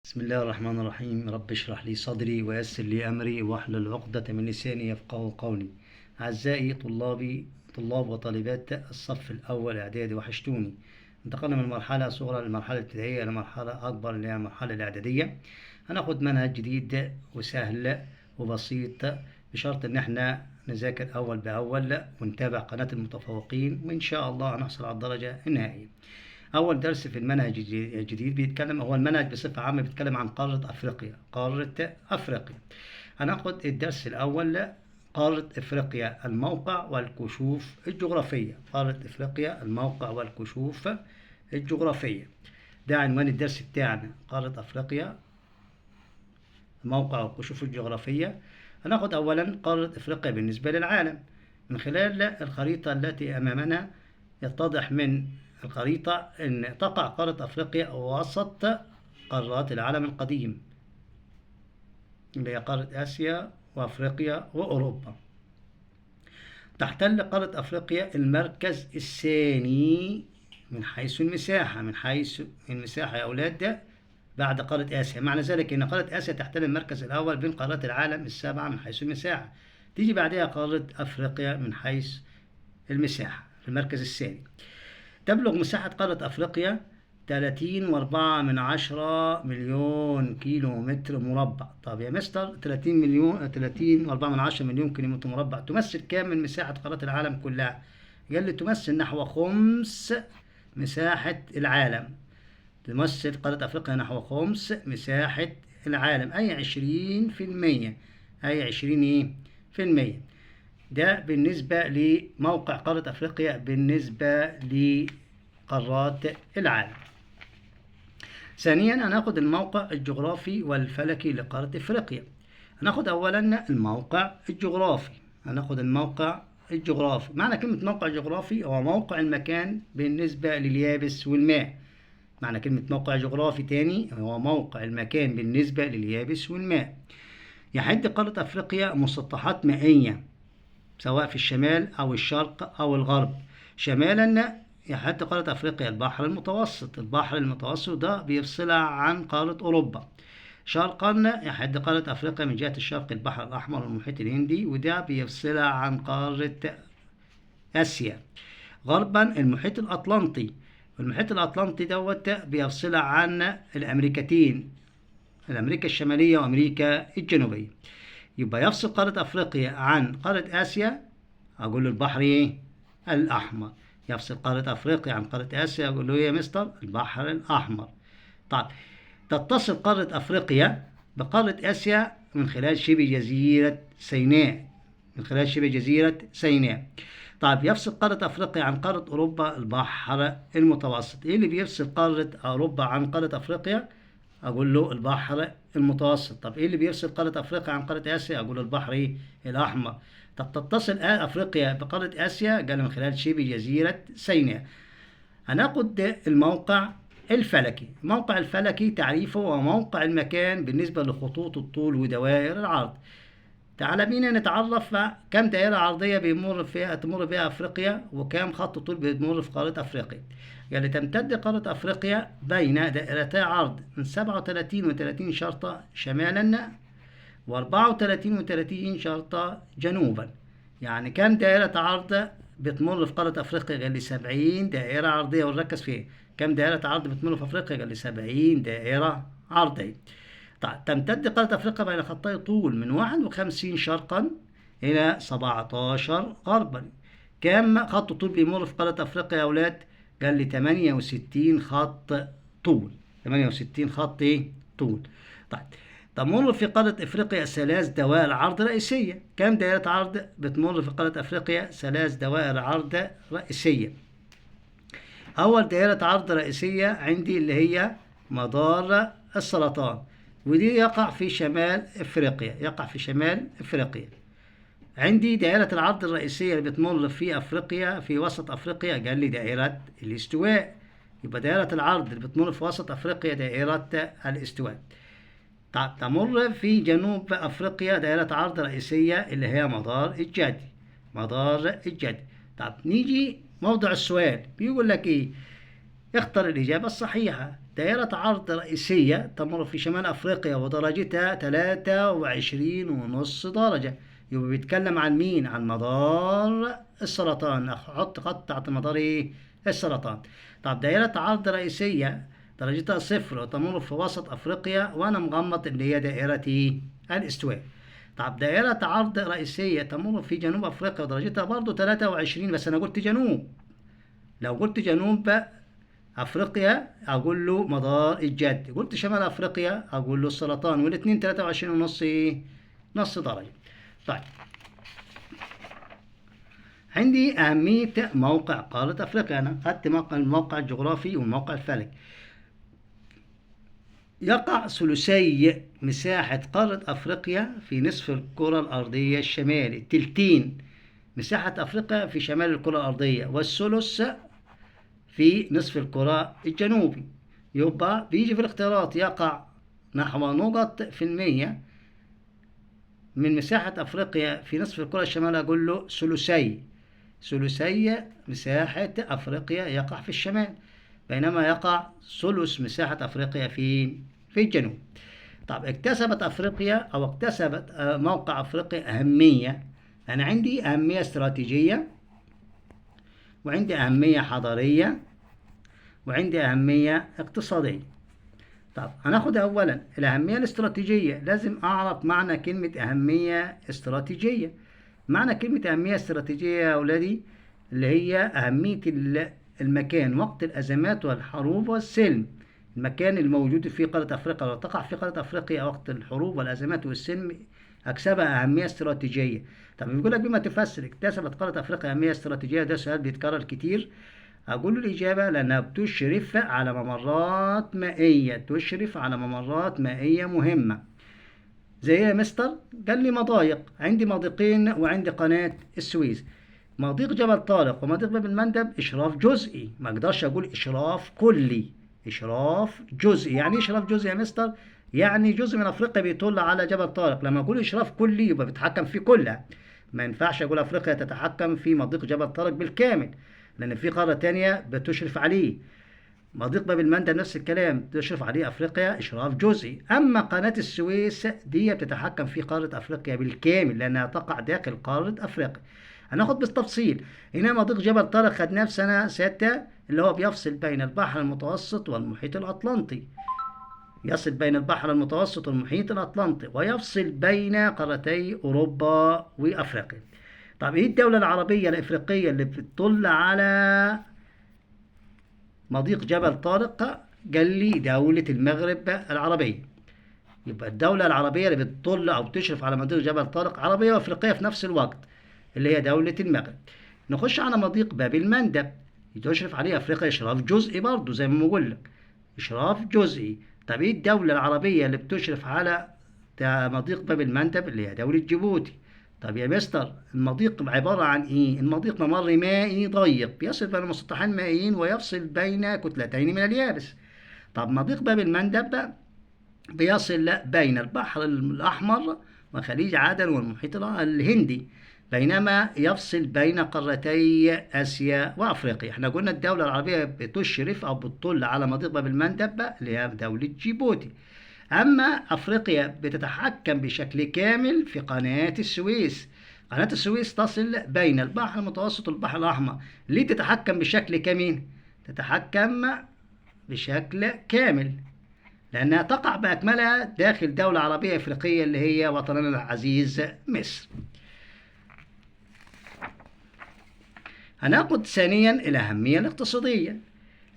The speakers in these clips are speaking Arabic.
بسم الله الرحمن الرحيم. رب اشرح لي صدري ويسر لي أمري واحلل عقدة من لساني يفقهوا قولي. أعزائي طلاب وطالبات الصف الأول إعدادي، وحشتوني. انتقلنا من مرحلة صغرى للمرحلة الابتدائية لمرحلة أكبر اللي هي المرحلة الإعدادية. هناخد منهج جديد وسهل وبسيط، بشرط إن احنا نذاكر أول بأول ونتابع قناة المتفوقين، وإن شاء الله هنحصل على الدرجة النهائية. أول درس في المنهج الجديد بيتكلم، هو المنهج بصفة عامة بيتكلم عن قارة أفريقيا. هناخد الدرس الأول قارة أفريقيا، الموقع والكشوف الجغرافية. قارة أفريقيا، الموقع والكشوف الجغرافية، ده عنوان الدرس بتاعنا، قارة أفريقيا، الموقع والكشوف الجغرافية. هناخد أولا قارة أفريقيا بالنسبة للعالم. من خلال الخريطة التي أمامنا يتضح من الخريطة أن تقع قارة أفريقيا وسط قارات العالم القديم، اللي هي قارة آسيا وأفريقيا وأوروبا. تحتل قارة أفريقيا المركز الثاني من حيث المساحة يا أولاد، ده بعد قارة آسيا. معنى ذلك أن قارة آسيا تحتل المركز الأول بين قارات العالم السبعة من حيث المساحة، تيجي بعدها قارة أفريقيا من حيث المساحة في المركز الثاني. تبلغ مساحة قارة أفريقيا 30.4 مليون كيلو متر مربع. طب يا مستر 30.4 مليون كيلو متر مربع تمثل كام من مساحة قارات العالم كلها؟ قال لي تمثل نحو خمس مساحة العالم. تمثل قارة أفريقيا نحو خمس مساحة العالم، أي 20%، أي 20%. ده بالنسبة لموقع قارة أفريقيا بالنسبة لقارات العالم. ثانيا هناخد الموقع الجغرافي والفلكي لقارة أفريقيا. هناخد أولا الموقع الجغرافي. معنى كلمة موقع جغرافي هو موقع المكان بالنسبة لليابس والماء. معنى كلمة موقع جغرافي تاني هو موقع المكان بالنسبة لليابس والماء. يحد قارة أفريقيا مسطحات مائية سواء في الشمال أو الشرق أو الغرب. شمالا يحد قارة أفريقيا البحر المتوسط ده بيفصلها عن قارة أوروبا. شرقا يحد قارة أفريقيا من جهة الشرق البحر الأحمر والمحيط الهندي، وده بيفصلها عن قارة آسيا. غربا المحيط الأطلنطي، دوت بيفصلها عن الأمريكتين، أمريكا الشمالية وأمريكا الجنوبية. يبقى يفصل قارة أفريقيا عن قارة آسيا، أقول له البحر الأحمر. يفصل قارة أفريقيا عن قارة آسيا، أقول له يا مستر البحر الأحمر. طيب تتصل قارة أفريقيا بقارة آسيا من خلال شبه جزيرة سيناء. طيب يفصل قارة أفريقيا عن قارة أوروبا البحر المتوسط. إيه اللي بيفصل قارة أوروبا عن قارة أفريقيا؟ أقول له البحر المتوسط. طب إيه اللي بيفصل قارة أفريقيا عن قارة آسيا؟ أقول له البحر الأحمر. طب تتصل أفريقيا بقارة آسيا؟ قال من خلال شبه جزيرة سيناء. هناخد الموقع الفلكي. الموقع الفلكي تعريفه هو موقع المكان بالنسبة لخطوط الطول ودوائر العرض. تعالى بينا نتعرف كم دائرة عرضية تمر بها أفريقيا، وكم خط طول بيمر في قارة أفريقيا. يعني تمتد قارة أفريقيا بين دائرتي عرض من 37 شرطة شمالا و34 شرطة جنوبا. يعني كم دائرة عرض بتمر في قارة أفريقيا؟ قال لي 70 دائرة عرضية، ونركز فيها. كم دائرة عرض بتمر في أفريقيا؟ قال لي 70 دائرة عرضية. طيب تمتد قارة أفريقيا بين خطي طول من 51 شرقا إلى 17 غربا. كم خط طول بيمر في قارة أفريقيا يا أولاد؟ قال لي 68 خط طول. 68 خط طول. طيب تمر في قارة أفريقيا 3 دوائر عرض رئيسية. كم دائرة عرض بتمر في قارة أفريقيا؟ 3 دوائر عرض رئيسية. أول دائرة عرض رئيسية عندي اللي هي مدار السرطان، ودي يقع في شمال أفريقيا. عندي دائرة العرض الرئيسية اللي بتمر في أفريقيا في وسط أفريقيا، قال لي دائرة الاستواء. يبقى دائرة العرض اللي بتمر في وسط أفريقيا دائرة الاستواء. تمر في جنوب أفريقيا دائرة عرض رئيسية اللي هي مدار الجدي. طب نيجي موضع السؤال، بيقول لك إيه؟ اختر الإجابة الصحيحة. دائرة عرض رئيسية تمر في شمال أفريقيا ودرجتها 23.5 درجة. يبقى بيتكلم عن مين؟ عن مدار السرطان. أحط خط تحت مدار إيه؟ السرطان. طب دائرة عرض رئيسية درجتها 0 وتمر في وسط أفريقيا وأنا مغمض اللي هي دائرة إيه؟ الاستواء. طب دائرة عرض رئيسية تمر في جنوب أفريقيا ودرجتها برضو 23، بس أنا قلت جنوب. لو قلت جنوب أفريقيا أقول له مدار الجد، قلت شمال أفريقيا أقول له السرطان، والاثنين 23.5 نص درجة. طيب عندي أهمية موقع قارة أفريقيا. أنا خدت الموقع الجغرافي والموقع الفلكي. يقع ثلثي مساحة قارة أفريقيا في نصف الكرة الأرضية الشمالي. تلتين مساحة أفريقيا في شمال الكرة الأرضية، والثلث في نصف الكرة الجنوبي. يبقى بيجي في الاختيارات يقع نحو نقط في المية من مساحة أفريقيا في نصف الكرة الشمالية. أقول له ثلثي مساحة أفريقيا يقع في الشمال، بينما يقع ثلث مساحة أفريقيا في الجنوب. طب اكتسبت أفريقيا أو اكتسبت موقع أفريقيا أهمية. أنا عندي أهمية استراتيجية، وعندي أهمية حضارية، وعندي أهمية اقتصادية. طب هناخد أولا الأهمية الاستراتيجية. لازم أعرف معنى كلمة أهمية استراتيجية. معنى كلمة أهمية استراتيجية يا أولادي اللي هي أهمية المكان وقت الأزمات والحروب والسلم. المكان الموجود في قارة أفريقيا، لو تقع في قارة أفريقيا وقت الحروب والأزمات والسلم أكسبها أهمية استراتيجية. طب بيقول لك بما تفسر اكتسبت قارة أفريقيا أهمية استراتيجية؟ ده سؤال بيتكرر كتير. أقول له الإجابة لأنها بتشرف على ممرات مائية، تشرف على ممرات مائية مهمة. زي إيه يا مستر؟ قال لي مضايق. عندي مضيقين وعندي قناة السويس. مضيق جبل طارق ومضيق باب المندب إشراف جزئي، ما أقدرش أقول إشراف كلي، إشراف جزئي. يعني إشراف جزئي يا مستر؟ يعني جزء من أفريقيا بيطل على جبل طارق. لما أقول إشراف كلي يبقى بيتحكم في كلها. ما ينفعش أقول أفريقيا تتحكم في مضيق جبل طارق بالكامل، لأن في قارة تانية بتشرف عليه. مضيق باب المندب نفس الكلام، تشرف عليه أفريقيا إشراف جزئي. أما قناة السويس دي بتتحكم في قارة أفريقيا بالكامل لأنها تقع داخل قارة أفريقيا. هناخد بالتفصيل. هنا مضيق جبل طارق خدناه في سنة 6 اللي هو بيفصل بين البحر المتوسط والمحيط الأطلنطي. يصل بين البحر المتوسط والمحيط الأطلنطي، ويفصل بين قارتي أوروبا وأفريقيا. طب إيه الدولة العربية الإفريقية اللي بتطل على مضيق جبل طارق؟ قال لي دولة المغرب العربية. يبقى الدولة العربية اللي بتطل أو بتشرف على مضيق جبل طارق عربية وأفريقية في نفس الوقت، اللي هي دولة المغرب. نخش على مضيق باب المندب، تشرف عليه أفريقيا إشراف جزئي برضه زي ما بقول لك، إشراف جزئي. طب إيه الدولة العربية اللي بتشرف على مضيق باب المندب؟ اللي هي دولة جيبوتي. طب يا مستر المضيق عبارة عن إيه؟ المضيق ممر مائي ضيق بيصل بين مسطحين مائيين ويفصل بين كتلتين من اليابس. طب مضيق باب المندب بيصل بين البحر الأحمر وخليج عدن والمحيط الهندي، بينما يفصل بين قارتي آسيا وأفريقيا. احنا قلنا الدولة العربية بتشرف أو بتطل على مضيق باب المندب اللي هي دولة جيبوتي. أما أفريقيا بتتحكم بشكل كامل في قناة السويس. قناة السويس تصل بين البحر المتوسط والبحر الأحمر. ليه تتحكم بشكل كامل؟ تتحكم بشكل كامل لأنها تقع بأكملها داخل دولة عربية إفريقية اللي هي وطننا العزيز مصر. هناخد ثانيا الأهمية الاقتصادية.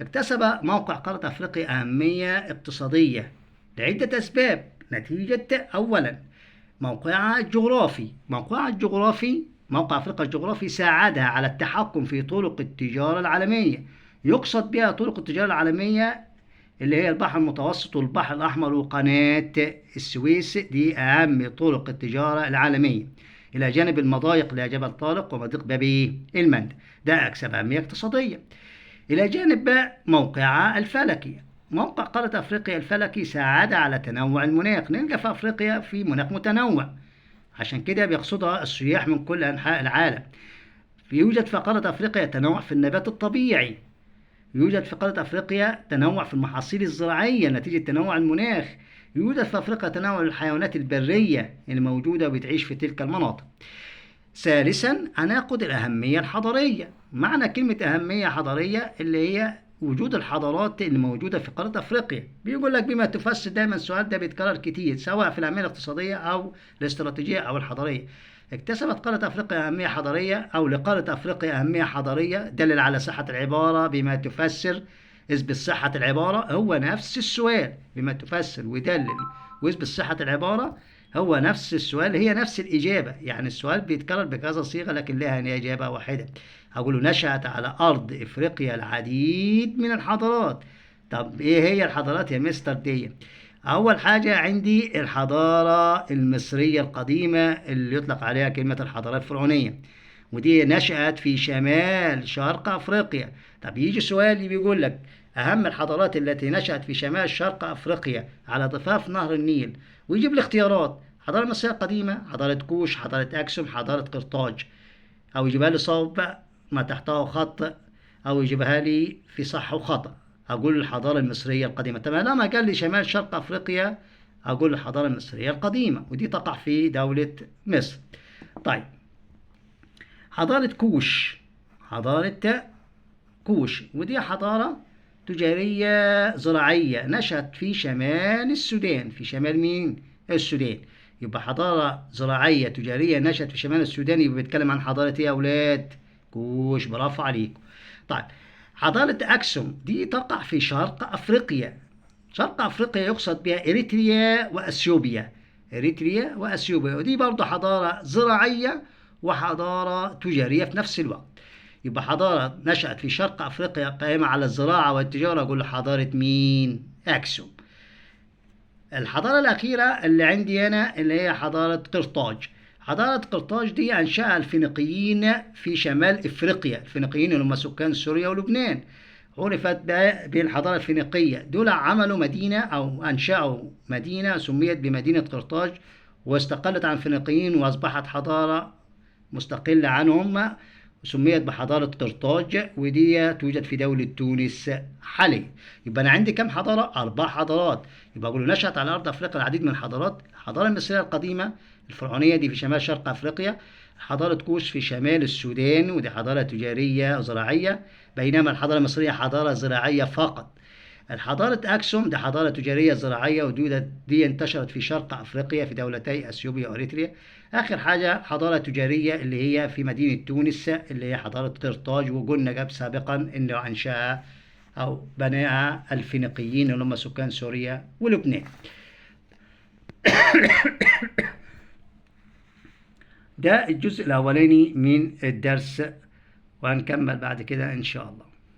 اكتسب موقع قارة أفريقيا أهمية اقتصادية لعدة أسباب. نتيجة أولا موقعها الجغرافي. موقع أفريقيا الجغرافي ساعدها على التحكم في طرق التجارة العالمية. يقصد بها طرق التجارة العالمية اللي هي البحر المتوسط والبحر الأحمر وقناة السويس، دي أهم طرق التجارة العالمية، إلى جانب المضايق لجبل طارق ومضيق باب المندب. ده أكسب أهمية اقتصادية. إلى جانب موقعها الفلكي. موقع قارة أفريقيا الفلكي ساعد على تنوع المناخ. نلقى في أفريقيا في مناخ متنوع، عشان كده بيقصدها السياح من كل أنحاء العالم. يوجد في قارة أفريقيا تنوع في النبات الطبيعي، يوجد في قارة أفريقيا تنوع في المحاصيل الزراعية نتيجة تنوع المناخ. يوجد في أفريقيا تنوع الحيوانات البرية الموجودة وبتعيش في تلك المناطق. ثالثا هناخد الأهمية الحضارية. معنى كلمة أهمية حضارية اللي هي وجود الحضارات اللي موجودة في قارة أفريقيا. بيقول لك بما تفسر، دايما السؤال ده بيتكرر كتير سواء في الأهمية الاقتصادية أو الاستراتيجية أو الحضارية. اكتسبت قارة أفريقيا أهمية حضارية أو لقارة أفريقيا أهمية حضارية دلل على صحة العبارة بما تفسر اثبت صحة العبارة هو نفس السؤال. بما تفسر ودلل واثبت صحة العبارة هو نفس السؤال، هي نفس الإجابة. يعني السؤال بيتكرر بكذا صيغة لكن لها إجابة واحدة. أقول له نشأت على أرض إفريقيا العديد من الحضارات. طب إيه هي الحضارات يا مستر دي؟ أول حاجة عندي الحضارة المصرية القديمة اللي يطلق عليها كلمة الحضارة الفرعونية، ودي نشأت في شمال شرق أفريقيا. طب يجي سؤال بيقول لك أهم الحضارات التي نشأت في شمال شرق أفريقيا على ضفاف نهر النيل، ويجيب لي اختيارات: حضارة مصرية قديمة، حضارة كوش، حضارة أكسوم، حضارة قرطاج. أو يجيبها لي صواب ما تحته خط، أو يجيبها لي في صح وخطأ. أقول الحضارة المصرية القديمة. طب لما قال لي شمال شرق أفريقيا أقول الحضارة المصرية القديمة، ودي تقع في دولة مصر. طيب حضارة كوش، حضارة كوش ودي حضارة تجارية زراعية نشأت في شمال السودان. في شمال مين؟ السودان. يبقى حضارة زراعية تجارية نشأت في شمال السودان، يبقى بيتكلم عن حضارة ايه يا أولاد؟ كوش. برافو عليكم. طيب حضارة أكسوم دي تقع في شرق أفريقيا. شرق أفريقيا يقصد بها إريتريا وأثيوبيا. إريتريا وأثيوبيا، ودي برضه حضارة زراعية وحضارة تجارية في نفس الوقت. يبقى حضارة نشأت في شرق أفريقيا قائمة على الزراعة والتجارة، أقول حضارة مين؟ أكسوم. الحضارة الأخيرة اللي عندي أنا اللي هي حضارة قرطاج. حضارة قرطاج دي أنشأها الفينيقيين في شمال إفريقيا. الفينيقيين اللي هم سكان سوريا ولبنان. عرفت بالحضارة الفينيقية. دول عملوا مدينة أو أنشأوا مدينة سميت بمدينة قرطاج، واستقلت عن الفينيقيين وأصبحت حضارة مستقلة عنهم سميت بحضارة قرطاج، ودي توجد في دولة تونس حاليا. يبقى أنا عندي كم حضارة؟ 4 حضارات. يبقى أقول نشأت على أرض أفريقيا العديد من الحضارات. الحضارة المصرية القديمة الفرعونية دي في شمال شرق أفريقيا. حضارة كوش في شمال السودان ودي حضارة تجارية زراعية، بينما الحضارة المصرية حضارة زراعية فقط. الحضارة أكسوم دي حضارة تجارية زراعية ودي انتشرت في شرق أفريقيا في دولتي أثيوبيا وأريتريا. آخر حاجة حضارة تجارية اللي هي في مدينة تونس اللي هي حضارة قرطاج، وقلنا جاب سابقا إنه أنشأها أو بناها الفينيقيين اللي هم سكان سوريا ولبنان. ده الجزء الأولاني من الدرس، وهنكمل بعد كده إن شاء الله.